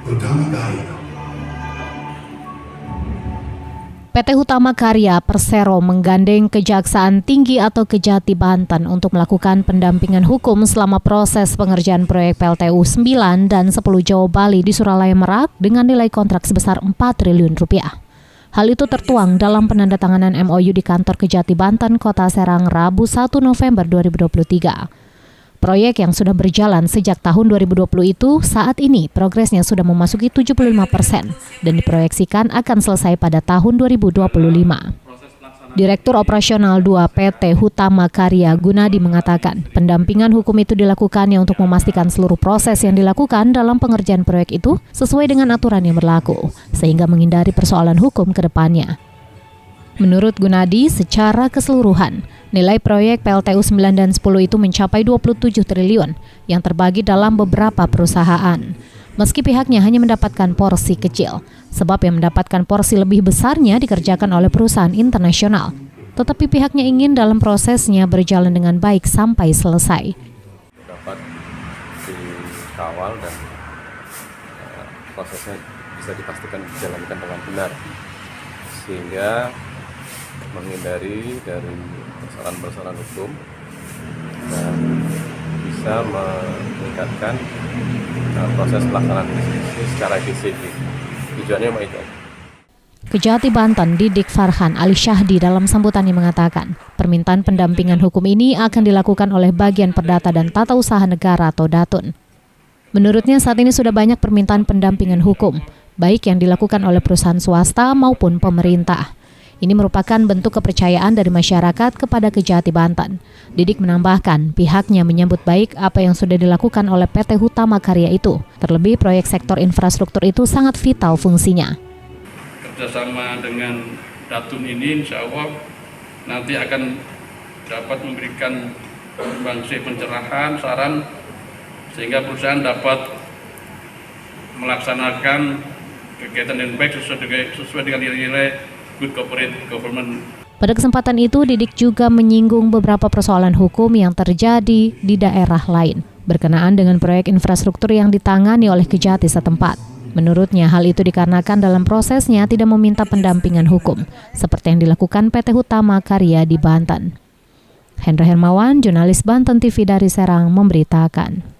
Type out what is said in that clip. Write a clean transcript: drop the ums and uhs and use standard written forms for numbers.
Hutama Karya. PT Hutama Karya Persero menggandeng Kejaksaan Tinggi atau Kejati Banten untuk melakukan pendampingan hukum selama proses pengerjaan proyek PLTU 9 dan 10 Jawa Bali di Suralaya Merak dengan nilai kontrak sebesar 4 triliun rupiah. Hal itu tertuang dalam penandatanganan MOU di kantor Kejati Banten, Kota Serang, Rabu 1 November 2023. Proyek yang sudah berjalan sejak tahun 2020 itu saat ini progresnya sudah memasuki 75% dan diproyeksikan akan selesai pada tahun 2025. Direktur Operasional 2 PT Hutama Karya Gunadi mengatakan pendampingan hukum itu dilakukannya untuk memastikan seluruh proses yang dilakukan dalam pengerjaan proyek itu sesuai dengan aturan yang berlaku, sehingga menghindari persoalan hukum ke depannya. Menurut Gunadi, secara keseluruhan, nilai proyek PLTU 9 dan 10 itu mencapai 27 triliun yang terbagi dalam beberapa perusahaan. Meski pihaknya hanya mendapatkan porsi kecil, sebab yang mendapatkan porsi lebih besarnya dikerjakan oleh perusahaan internasional. Tetapi pihaknya ingin dalam prosesnya berjalan dengan baik sampai selesai. Dapat dikawal dan prosesnya bisa dipastikan dijalankan dengan benar, sehingga menghindari dari persoalan-persoalan hukum dan bisa meningkatkan proses pelaksanaan bisnis secara efisien. Tujuannya mau itu. Kejati Banten Didik Farhan Ali Syahdi dalam sambutannya mengatakan, permintaan pendampingan hukum ini akan dilakukan oleh Bagian Perdata dan Tata Usaha Negara atau Datun. Menurutnya saat ini sudah banyak permintaan pendampingan hukum, baik yang dilakukan oleh perusahaan swasta maupun pemerintah. Ini merupakan bentuk kepercayaan dari masyarakat kepada Kejati Banten. Didik menambahkan, pihaknya menyambut baik apa yang sudah dilakukan oleh PT Hutama Karya itu. Terlebih proyek sektor infrastruktur itu sangat vital fungsinya. Kerjasama dengan Datun ini insya Allah nanti akan dapat memberikan sumbangsih pencerahan, saran, sehingga perusahaan dapat melaksanakan kegiatan yang baik sesuai dengan nilai-nilai good corporate government. Pada kesempatan itu, Didik juga menyinggung beberapa persoalan hukum yang terjadi di daerah lain berkenaan dengan proyek infrastruktur yang ditangani oleh Kejati setempat. Menurutnya, hal itu dikarenakan dalam prosesnya tidak meminta pendampingan hukum, seperti yang dilakukan PT Hutama Karya di Banten. Hendra Hermawan, jurnalis Banten TV dari Serang, memberitakan.